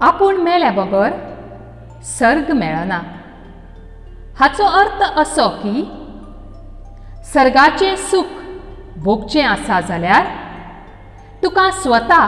आपूण मेल्या बगर सर्ग मेळना। हाचो अर्थ असो की सर्गाचें सूख भोगचें आसा जाल्यार तुका स्वता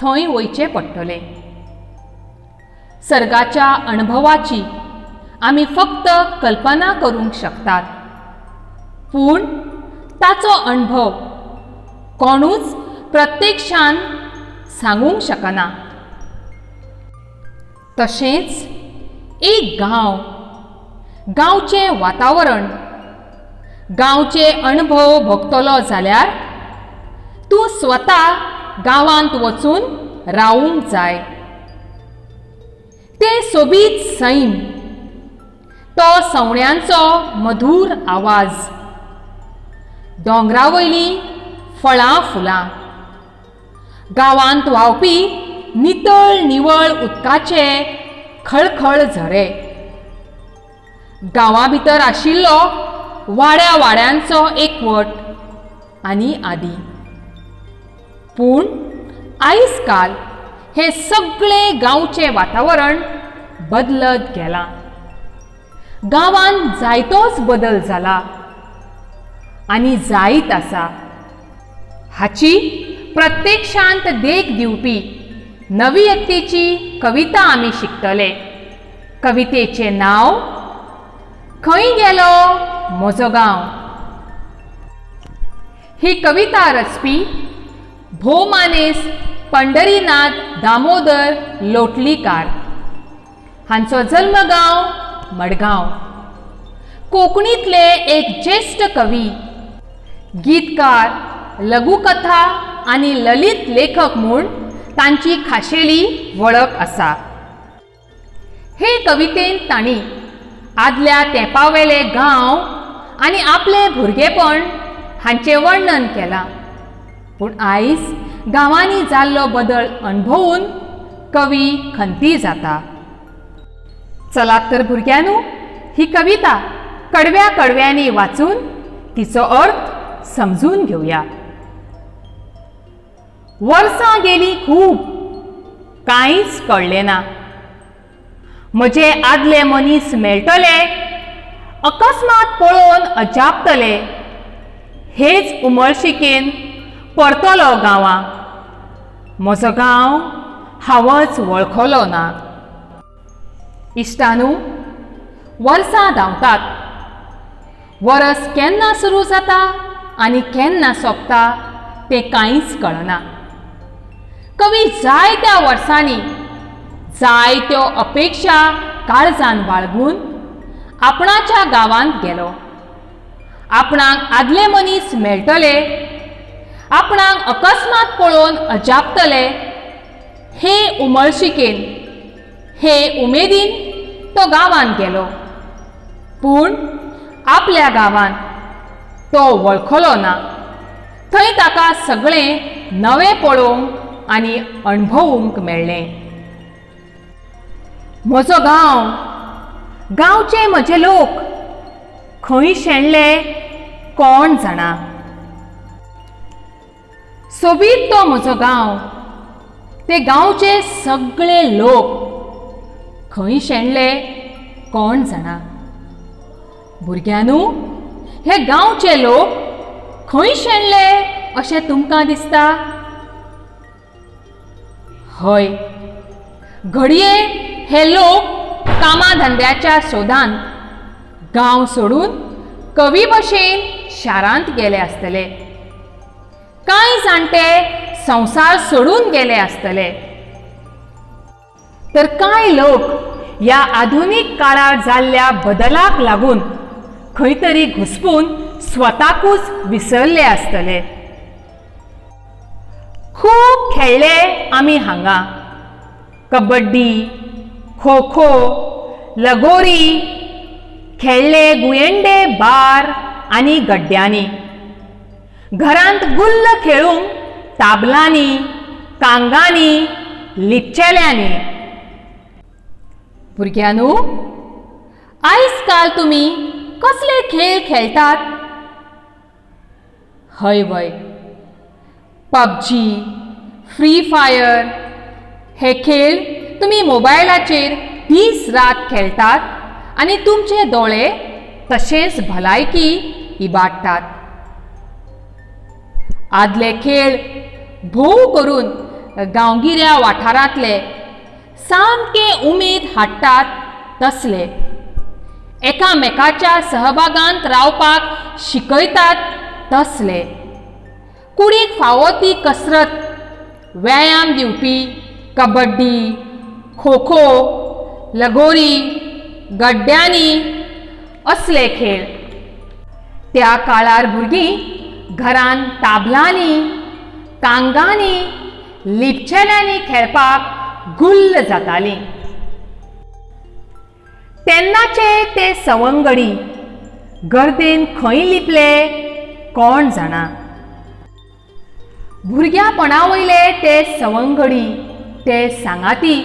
थंय वयचें पडटलें। सर्गाच्या अणभवाची आमी फक्त कल्पना करूंक शकतात, पूण ताचो अणभव कोणूच प्रत्यक्षान सांगूंक शकना। तशेंच एक गांवचें वातावरण, गांवचे अणभव भोगतलो जाल्यार तूं स्वता गांवांत वचून रावूंक जाय। तें सोबीत सैम, तो सवण्यांचो मधुर आवाज, दोंगरावयलीं फळां फुलां, गांवांत व्हांवपी नितळ निवळ उदकाचे खळखळ झरे, गांवां भितर आशिल्लो वाड्या वाड्यांचो एकवट आनी आदी। पूण आयज काल हें सगळें गांवचें वातावरण बदलत गेलां। गांवांत जायतोच बदल जाला आनी जायत आसा। हाची प्रत्यक्षांत देख दिवपी नवियत्तेची कविता आमी शिकतले। कवितेचें नांव खंय गेलो म्हजो गांव। ही कविता रचपी भोवमानेस पंढरीनाथ दामोदर लोटलीकार। हांचो जल्मगांव मडगांव। कोंकणींतले एक ज्येश्ठ कवी, गीतकार, लघुकथा आनी ललीत लेखक म्हूण तांची खाशेली वळख आसा। हे कवितेंत तांणी आदल्या तेंपावेले गांव आनी आपले भुरगेपण हांचें वर्णन केलां। पूण आयज गांवांनी जाल्लो बदल अणभवून कवी खंती जाता। चलात तर भुरग्यांनो, ही कविता कडव्या कडव्यांनी वाचून तिचो अर्थ समजून घेवया। वर्सां गेलीं खूब, कांयच कळ्ळें ना। म्हजे आदले मनीस मेळटले, अकस्मात पळोवन अजापतले। हेच उमळशिकेन परतलो गांवां, म्हजो गांव हांवच वळखलो ना। इश्टानू, वर्सां धांवतात, वरस केन्ना सुरू जाता आनी केन्ना सोंपता तें कांयच कळना। कवी जायत्या वर्सांनी जायत्यो अपेक्षा काळजांत बाळगून आपणाच्या गांवांत गेलो। आपणाक आदले मनीस मेळटले, आपणाक अकस्मात पळोवन अजापतले, हे उमळशिकेन, हे उमेदीन तो गांवांत गेलो। पूण आपल्या गांवांत तो वळखलो ना। थंय ताका सगळें नवें पळोवंक आनी अणभवूंक मेळ्ळें। म्हजो गांव, गांवचे म्हजे लोक, खंय शेणले कोण जाणा। सोबीत तो म्हजो गांव, ते गांवचे सगळे लोक, खंय शेणले कोण जाणा। भुरग्यांनो, हे गांवचे लोक खंय शेणले अशें तुमकां दिसता? हय, घडये हे लोक कामाधंद्याच्या सोदान गांव सोडून कवी भशेन शारांत गेले आसतले। कांय जाणटे संवसार सोडून गेले आसतले, तर कांय लोक ह्या आधुनीक काळार जाल्ल्या बदलाक लागून खंय तरी घुस्पून स्वताकूच विसरले आसतले। खूब खेळ्ळे आमी हांगा, कबड्डी, खो खो, लगोरी, खेळ्ळे गुयेंडे बार आनी गड्ड्यांनी। घरांत गुल्ल खेळूंक ताबलांनी, कांगांनी, लिपचेल्यांनी। भुरग्यांनो, आयज काल तुमी कसले खेळ खेळटात? हय वय, पबजी, फ्री फायर हे खेळ तुम्ही मोबायलाचेर दीस रात खेळटात आनी तुमचे दोळे तशेंच भलायकी इबाडटात. आदले खेळ भोव करून गांवगिऱ्या वाठारांतले सामके उमेद हाडटात तसले, एकामेकाच्या सहभागांत रावपाक शिकयतात तसले, कुडीक फावो ती कसरत, व्यायाम दिवपी कबड्डी, खो खो, लगोरी, गड्ड्यांनी असले खेळ. त्या काळार भुरगीं घरान ताबलांनी, कांगांनी, लिपचेल्यांनी खेळपाक गुल्ल जातालीं. तेन्नाचे ते सवंगडी गर्देन खंय लिपले कोण जाणा. भुरग्यापणावयले ते सवंगडी, ते सांगाती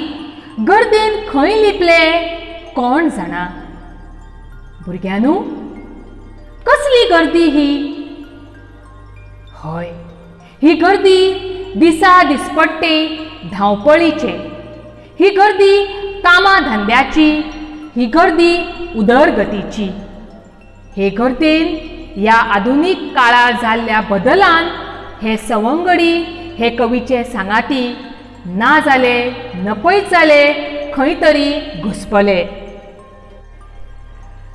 गर्देन खंय लिपले कोण जाणा. भुरग्यांनू, कसली गर्दी ही? हय, ही गर्दी दिसा दिसपट्टे धांवपळीचे, ही गर्दी कामा धंद्याची, ही गर्दी उदरगतीची. हे गर्देन ह्या आधुनीक काळार जाल्ल्या बदलान हे सवंगडी, हे कवीचे सांगाती ना जाले, नपयत जाले, खंय तरी घुस्पले.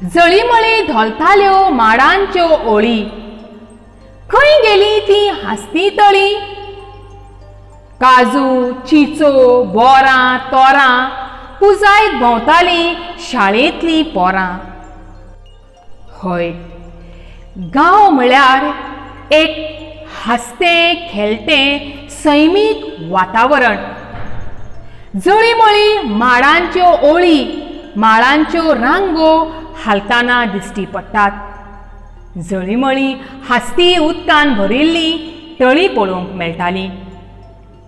जळीमळी धोलताल्यो माडांच्यो ओळी, खंय गेली ती हास्ती तळी. काजू, चिचो, बोरां, तोरां पुजायत भोंवतालीं शाळेंतलीं पोरां. हय, गांव म्हळ्यार एक हांसतें खेळटें सैमीक वातावरण. जळीमळी माडांच्यो ओळी, माळांच्यो रांगो हालतना दिश्टी पडटात. जळीमळी हास्ती उदकान भरिल्लीं तळी पळोवंक मेळटालीं.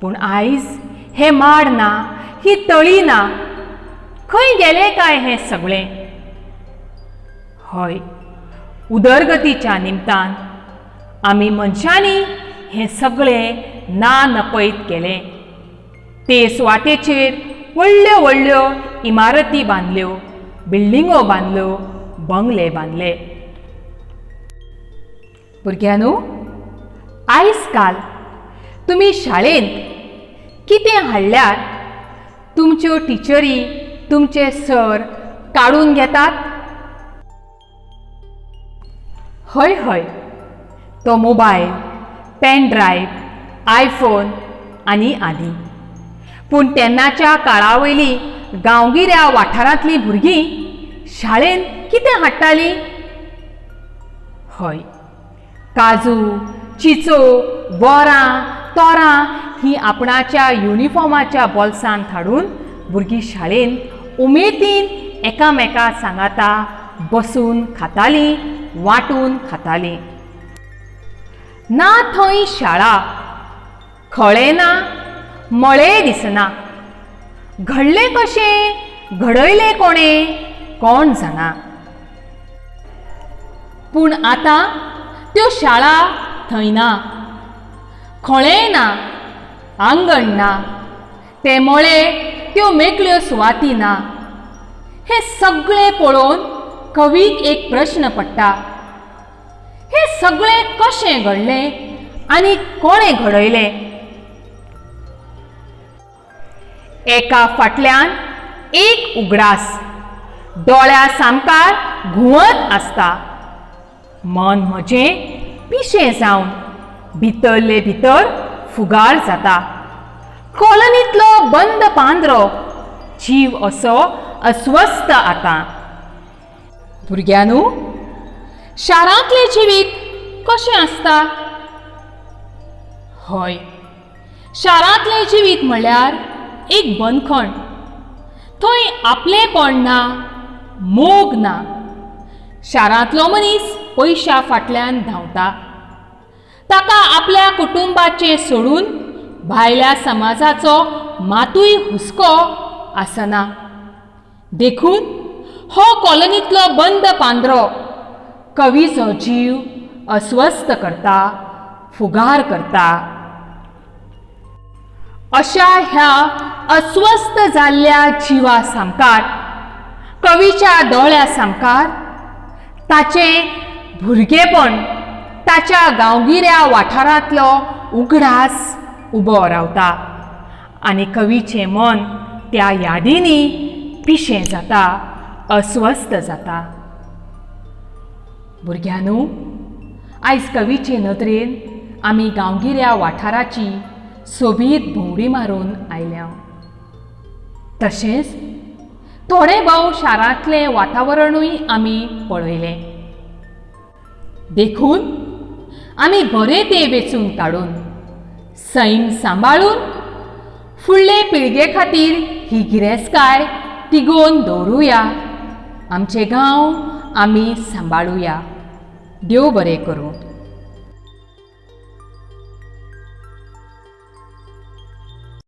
पूण आयज हे माड ना, ही तळी ना. खंय गेले काय हें सगळें? हय, उदरगतीच्या निमतान आमी मनशांनी हें सगळें ना नपयत केलें. ते सुवातेचेर व्हडल्यो व्हडल्यो इमारती बांदल्यो, बिल्डिंगो बांदल्यो, बंगले बांदले. भुरग्यांनू, आयज काल तुमी शाळेंत कितें हाडल्यार तुमच्यो टिचरी, तुमचे सर काडून घेतात? हय हय, तो मोबायल, पेन ड्रायव्ह, आयफोन आनी आदी. पूण तेन्नाच्या काळावयलीं गांवगिऱ्या वाठारांतलीं भुरगीं शाळेंत कितें हाडटालीं? हय, काजू, चिचो, बोरां, तोरां ही आपणाच्या युनिफॉर्माच्या बॉल्सांत हाडून भुरगीं शाळेंत उमेदीन एकामेका सांगाता बसून खातालीं, वांटून खातालीं. ना थंय शाळा, खळें ना, मळें दिसना. घडलें कशें, घडयलें कोणें कोण जाणा. पूण आतां त्यो शाळा थंय ना, खळें ना, आंगण ना, ते मळे, त्यो मेकळ्यो सुवाती ना. हें सगळें पळोवन कवीक एक प्रश्न पडटा. हें सगळें कशें घडलें आनी कोणें घडयलें? एका फाटल्यान एक उगडास, दोळ्या सामकार घुंवत आसता. मन म्हजें पिशें जावन भितरले भितर फुगार जाता. कॉलनींतलो बंद पांदरो, जीव असो अस्वस्थ आतां. भुरग्यांनू, शारांतलें जिवीत कशें आसता? हय, शारांतलें जिवीत म्हणल्यार एक बंदखण. थंय आपलेपण ना, मोग ना. शारांतलो मनीस पयशा फाटल्यान धांवता. ताका आपल्या कुटुंबाचें सोडून भायल्या समाजाचो मातूय हुस्को आसना. देखून हो कॉलनींतलो बंद पांदरो कवीचो जीव अस्वस्थ करता, फुगार करता. अशा ह्या अस्वस्थ जाल्ल्या जिवा सामकार कवीच्या दोळ्या सामकार ताचें भुरगेपण ताच्या गांवगिऱ्या वाठारांतलो उगडास उबो रावता आनी कवीचें मन त्या यादींनी पिशें जाता, अस्वस्थ जाता. भुरग्यांनो, आयज कवीचे नदरेन आमी गांवगिऱ्या वाठाराची सोबीत भोंवडी मारून आयल्या. तशेंच थोडे भाव शारांतलें वातावरणूय आमी पळयलें. देखून आमी बरें तें वेंचून काडून सैम सांबाळून फुडले पिळगे खातीर ही गिरेस्तकाय तिगोवन दवरुया. आमचे गांव आमी सांबाळुया. देव बरें करूं.